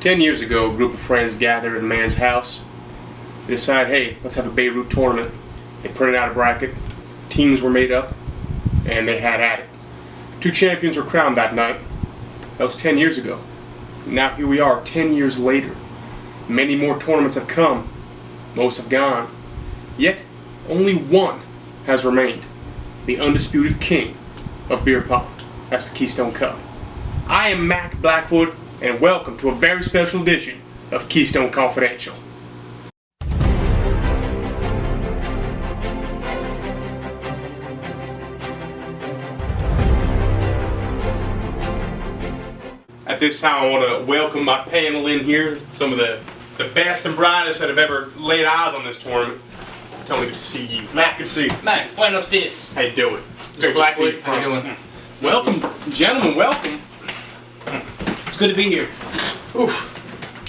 10 years ago, a group of friends gathered at a man's house. They decided, hey, let's have a Beirut tournament. They printed out a bracket, teams were made up, and they had at it. 2 champions were crowned that night. That was 10 years ago. Now here we are, 10 years later. Many more tournaments have come. Most have gone. Yet, only one has remained. The undisputed king of beer pong. That's the Keystone Cup. I am Mac Blackwood, and welcome to a very special edition of Keystone Confidential. At this time, I want to welcome my panel in here. Some of the best and brightest that have ever laid eyes on this tournament. Tony, good to see you. Mac, good to see you. Mac, buenos dias. How you doing? Mr. Blackwood, how you doing? Welcome, gentlemen, welcome. It's good to be here. Oof.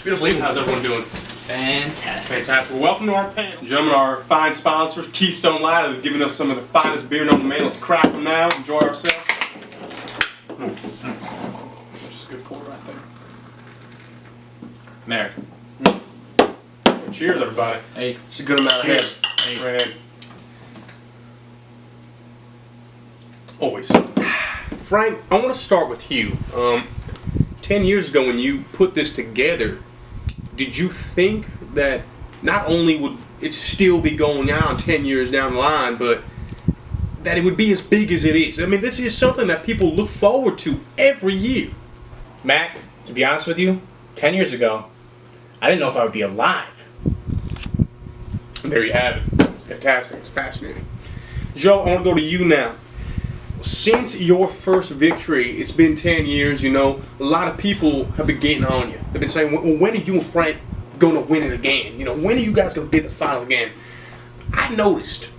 Beautiful evening. How's everyone doing? Fantastic. Fantastic. Well, welcome to our panel. Gentlemen, our fine sponsors, Keystone Light, have given us some of the finest beer known to man. Let's crack them now. Enjoy ourselves. Just a good pour right there. Merry. Cheers, everybody. Hey. It's a good amount of head. Hey. Right ahead. Always. Frank, I want to start with you. 10 years ago when you put this together, did you think that not only would it still be going on 10 years down the line, but that it would be as big as it is? I mean, this is something that people look forward to every year. Mac, to be honest with you, 10 years ago, I didn't know if I would be alive. And there you have it. Fantastic. It's fascinating. Joe, I want to go to you now. Since your first victory, it's been 10 years, you know, a lot of people have been getting on you. They've been saying, well, when are you and Frank going to win it again? You know, when are you guys going to be at the final again? I noticed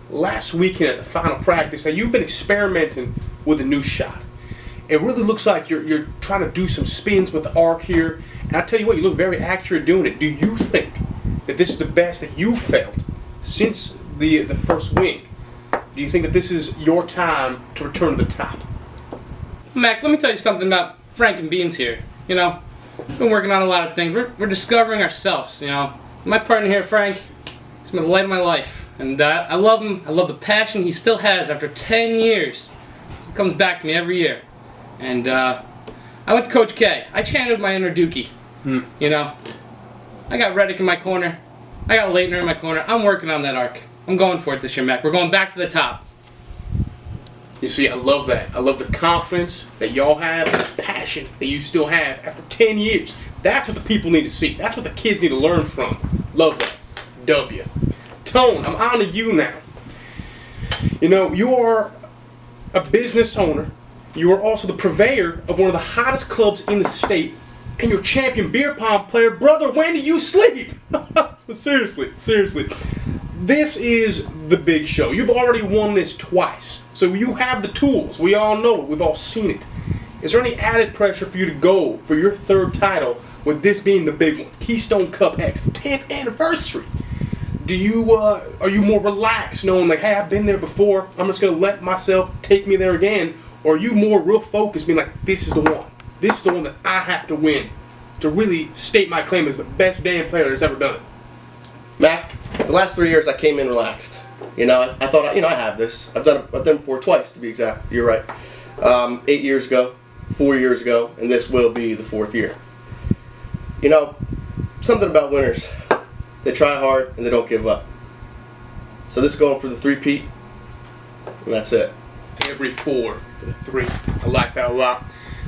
last weekend at the final practice that you've been experimenting with a new shot. It really looks like you're trying to do some spins with the arc here. And I tell you what, you look very accurate doing it. Do you think that this is the best that you've felt since the first win? Do you think that this is your time to return to the top? Mac, let me tell you something about Frank and Beans here. You know, we've been working on a lot of things. We're discovering ourselves, you know. My partner here, Frank, he's been the light of my life. And I love him. I love the passion he still has after 10 years. He comes back to me every year. And I went to Coach K. I channeled my inner Dookie. You know, I got Reddick in my corner. I got Leitner in my corner. I'm working on that arc. I'm going for it this year, Mac. We're going back to the top. You see, I love that. I love the confidence that y'all have, the passion that you still have after 10 years. That's what the people need to see. That's what the kids need to learn from. Love that. W. Tone, I'm on to you now. You know, you are a business owner. You are also the purveyor of one of the hottest clubs in the state. And you're a champion beer pong player. Brother, when do you sleep? Seriously. This is the big show. You've already won this twice. So you have the tools. We all know it. We've all seen it. Is there any added pressure for you to go for your 3rd title with this being the big one? Keystone Cup X, the 10th anniversary. Do you, are you more relaxed knowing like, hey, I've been there before. I'm just going to let myself take me there again? Or are you more real focused being like, this is the one. This is the one that I have to win to really state my claim as the best damn player that's ever done it? Mac, the last 3 years I came in relaxed. You know, I thought, you know, I have this. I've done it before twice, to be exact. You're right. 8 years ago, 4 years ago, and this will be the 4th year. You know, something about winners. They try hard and they don't give up. So this is going for the 3-peat, and that's it. Every 4 for the 3. I like that a lot.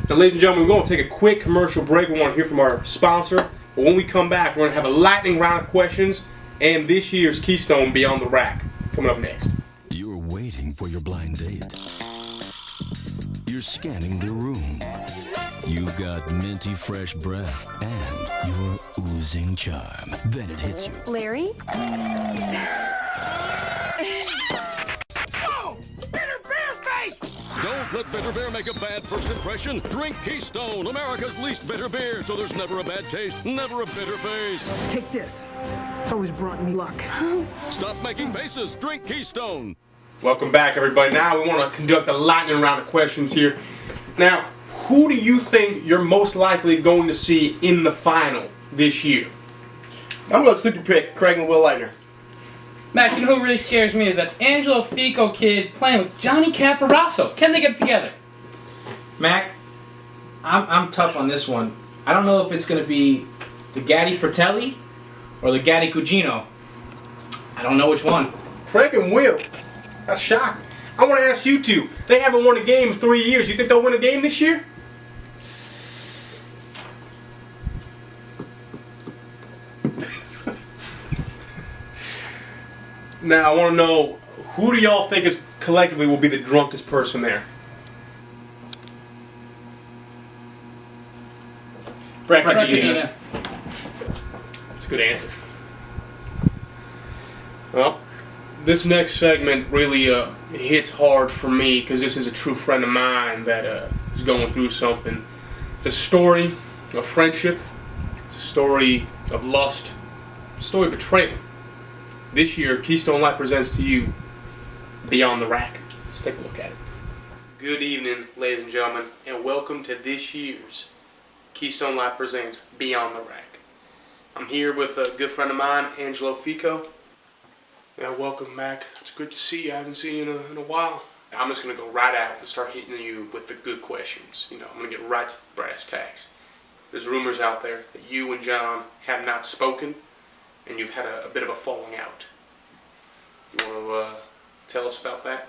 Now, ladies and gentlemen, we're going to take a quick commercial break. We want to hear from our sponsor. But when we come back, we're going to have a lightning round of questions and this year's Keystone Beyond the Rack coming up next. You're waiting for your blind date. You're scanning the room. You've got minty fresh breath and you're oozing charm. Then it hits you. Larry? Don't let bitter beer make a bad first impression. Drink Keystone, America's least bitter beer, so there's never a bad taste, never a bitter face. Take this. It's always brought me luck. Stop making faces. Drink Keystone. Welcome back, everybody. Now we want to conduct a lightning round of questions here. Now, who do you think you're most likely going to see in the final this year? I'm going to super pick Craig and Will Leitner. Mac, you know who really scares me is that Angelo Fico kid playing with Johnny Caparasso. Can they get it together? Mac, I'm tough on this one. I don't know if it's going to be the Gatti Fratelli or the Gatti Cugino. I don't know which one. Craig and Will. That's shocking. I want to ask you two. They haven't won a game in 3 years. You think they'll win a game this year? Now, I want to know, who do y'all think is collectively will be the drunkest person there? Brett Cadena. That's a good answer. Well, this next segment really hits hard for me because this is a true friend of mine that is going through something. It's a story of friendship. It's a story of lust. It's a story of betrayal. This year, Keystone Light presents to you Beyond the Rack. Let's take a look at it. Good evening, ladies and gentlemen, and welcome to this year's Keystone Light presents Beyond the Rack. I'm here with a good friend of mine, Angelo Fico. Yeah, welcome, Mac. It's good to see you. I haven't seen you in a while. I'm just going to go right out and start hitting you with the good questions. You know, I'm going to get right to the brass tacks. There's rumors out there that you and John have not spoken, and you've had a bit of a falling out. You want to tell us about that?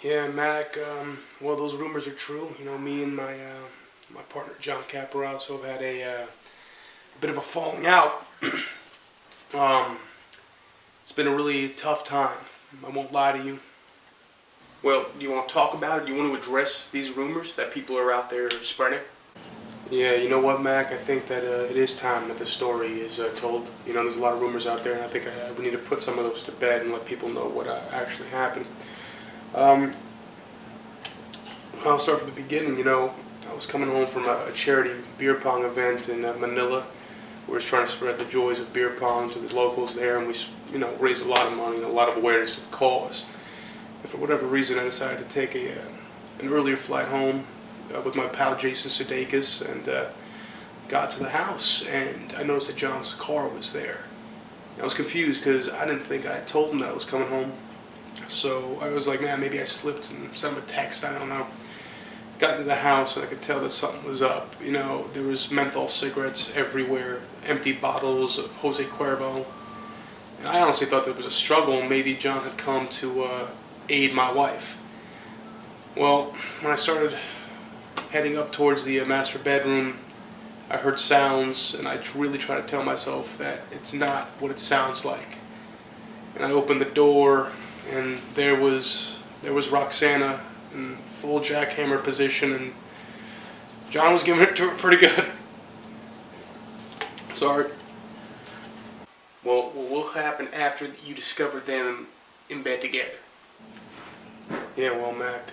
Yeah, Mac, well, those rumors are true. You know, me and my partner, John Caparasso, have had a bit of a falling out. It's been a really tough time. I won't lie to you. Well, do you want to talk about it? Do you want to address these rumors that people are out there spreading? Yeah, you know what, Mac? I think that it is time that the story is told. You know, there's a lot of rumors out there, and I think we need to put some of those to bed and let people know what actually happened. I'll start from the beginning. You know, I was coming home from a charity beer pong event in Manila. We were trying to spread the joys of beer pong to the locals there, and we, you know, raised a lot of money and a lot of awareness to the cause. And for whatever reason, I decided to take an earlier flight home with my pal Jason Sudeikis, and got to the house, and I noticed that John's car was there. I was confused because I didn't think I had told him that I was coming home. So I was like, man, maybe I slipped and sent him a text, I don't know. Got into the house and I could tell that something was up. You know, there was menthol cigarettes everywhere, empty bottles of Jose Cuervo. And I honestly thought there was a struggle, and maybe John had come to aid my wife. Well, when I started heading up towards the master bedroom, I heard sounds, and I really tried to tell myself that it's not what it sounds like. And I opened the door, and there was Roxana in full jackhammer position, and John was giving it to her pretty good. Sorry. Well, what will happen after you discovered them in bed together? Yeah, well, Mac,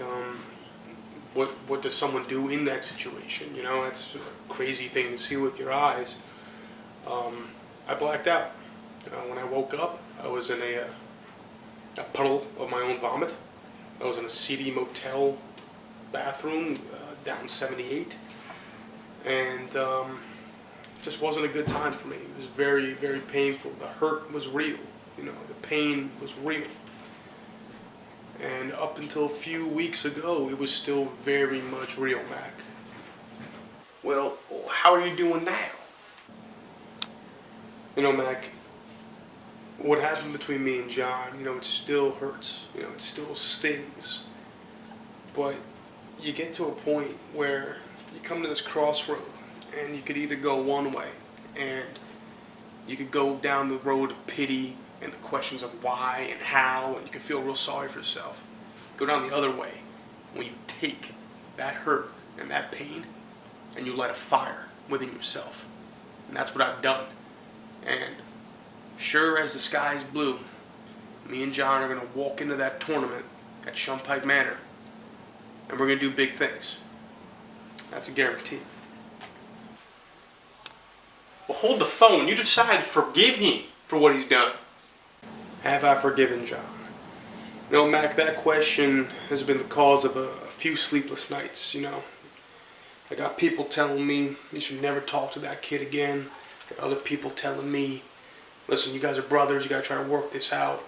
what does someone do in that situation? You know, that's a crazy thing to see with your eyes. I blacked out. When I woke up, I was in a puddle of my own vomit. I was in a seedy motel bathroom down 78, and just wasn't a good time for me. It was very, very painful. The hurt was real. You know, the pain was real. And up until a few weeks ago, it was still very much real, Mac. Well, how are you doing now? You know, Mac, what happened between me and John, you know, it still hurts. You know, it still stings. But you get to a point where you come to this crossroad, and you could either go one way, and you could go down the road of pity and the questions of why and how, and you can feel real sorry for yourself. Go down the other way, when you take that hurt and that pain and you light a fire within yourself. And that's what I've done. And sure as the sky is blue, me and John are going to walk into that tournament at Shumpike Manor, and we're going to do big things. That's a guarantee. Well, hold the phone. You decided to forgive him for what he's done. Have I forgiven John? You know, Mac, that question has been the cause of a few sleepless nights, you know. I got people telling me you should never talk to that kid again. I got other people telling me, listen, you guys are brothers, you gotta try to work this out.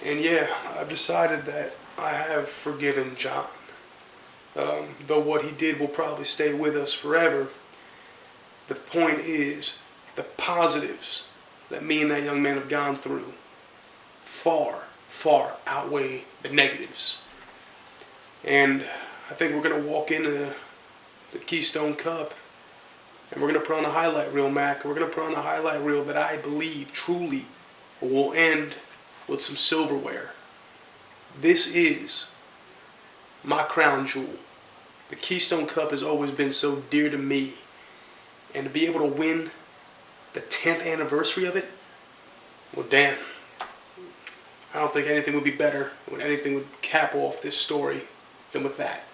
And yeah, I've decided that I have forgiven John. Though what he did will probably stay with us forever, the point is the positives that me and that young man have gone through far, far outweigh the negatives. And I think we're going to walk into the Keystone Cup and we're going to put on a highlight reel, Mac. We're going to put on a highlight reel that I believe truly will end with some silverware. This is my crown jewel. The Keystone Cup has always been so dear to me. And to be able to win the 10th anniversary of it, well, damn. I don't think anything would be better, when anything would cap off this story than with that.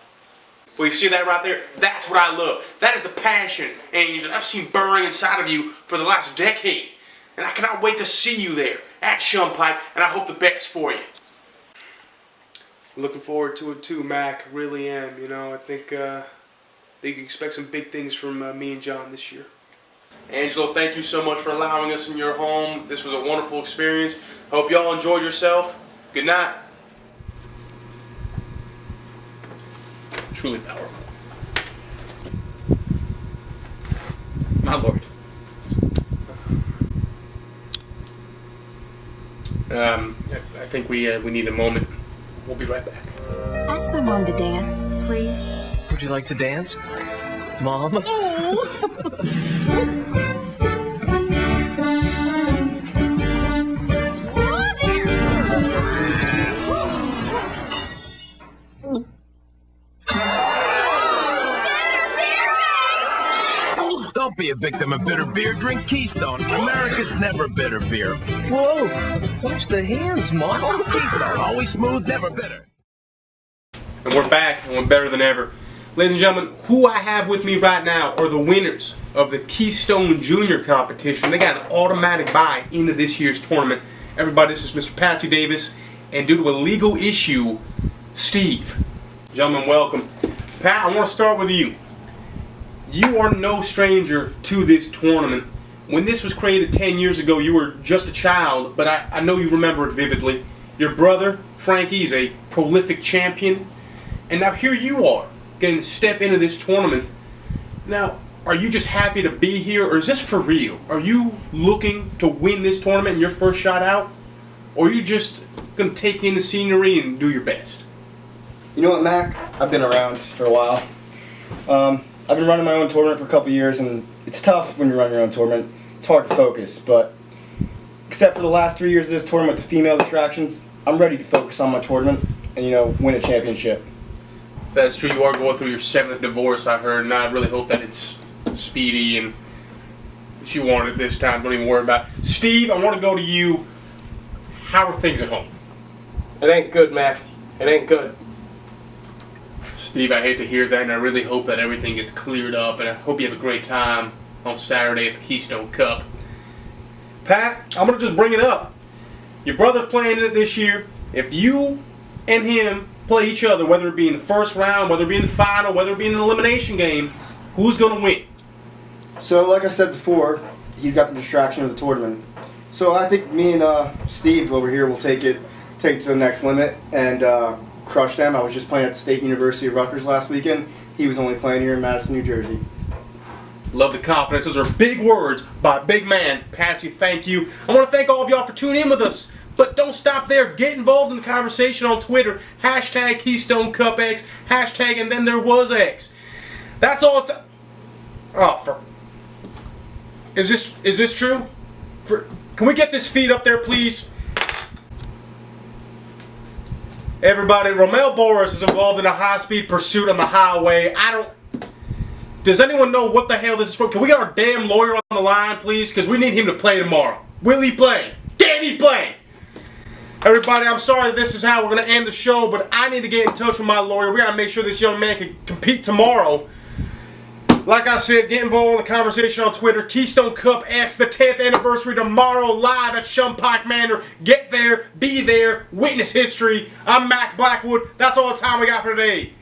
Well, you see that right there? That's what I love. That is the passion, Angel, I've seen burning inside of you for the last decade. And I cannot wait to see you there at Shumpike, and I hope the best for you. Looking forward to it too, Mac. Really am. You know, I think you can expect some big things from me and John this year. Angelo, thank you so much for allowing us in your home. This was a wonderful experience. Hope y'all enjoyed yourself. Good night. Truly powerful. My lord. I think we need a moment. We'll be right back. Ask my mom to dance, please. Would you like to dance, Mom? Don't be a victim of bitter beer. Drink Keystone. America's never bitter beer. Whoa! Watch the hands, Mom. Keystone, always smooth, never bitter. And we're back, and we're better than ever. Ladies and gentlemen, who I have with me right now are the winners of the Keystone Junior competition. They got an automatic bye into this year's tournament. Everybody, this is Mr. Patsy Davis, and due to a legal issue, Steve. Gentlemen, welcome. Pat, I want to start with you. You are no stranger to this tournament. When this was created 10 years ago, you were just a child, but I know you remember it vividly. Your brother, Frankie, is a prolific champion, and now here you are, getting to step into this tournament. Now, are you just happy to be here, or is this for real? Are you looking to win this tournament in your first shot out, or are you just going to take in the scenery and do your best? You know what, Mac? I've been around for a while. I've been running my own tournament for a couple years, and it's tough when you run your own tournament. It's hard to focus, but except for the last 3 years of this tournament with the female distractions, I'm ready to focus on my tournament and, you know, win a championship. That's true. You are going through your 7th divorce, I heard, and I really hope that it's speedy and she wanted it this time. Don't even worry about it. Steve, I want to go to you. How are things at home? It ain't good, Mac. It ain't good. Steve, I hate to hear that, and I really hope that everything gets cleared up, and I hope you have a great time on Saturday at the Keystone Cup. Pat, I'm going to just bring it up. Your brother's playing in it this year. If you and him play each other, whether it be in the first round, whether it be in the final, whether it be in an elimination game, who's going to win? So, like I said before, he's got the distraction of the tournament. So I think me and Steve over here will take it to the next limit and crush them. I was just playing at the State University of Rutgers last weekend. He was only playing here in Madison, New Jersey. Love the confidence. Those are big words by a big man. Patsy, thank you. I want to thank all of y'all for tuning in with us. But don't stop there. Get involved in the conversation on Twitter. Hashtag Keystone Cup X. Hashtag and then there was X. That's all it's... Oh, Is this true? Can we get this feed up there, please? Everybody, Romel Boris is involved in a high-speed pursuit on the highway. Does anyone know what the hell this is for? Can we get our damn lawyer on the line, please? Because we need him to play tomorrow. Will he play? Can he play? Everybody, I'm sorry this is how we're going to end the show, but I need to get in touch with my lawyer. We got to make sure this young man can compete tomorrow. Like I said, get involved in the conversation on Twitter. Keystone Cup X, the 10th anniversary tomorrow, live at Shumpike Manor. Get there, be there, witness history. I'm Mac Blackwood. That's all the time we got for today.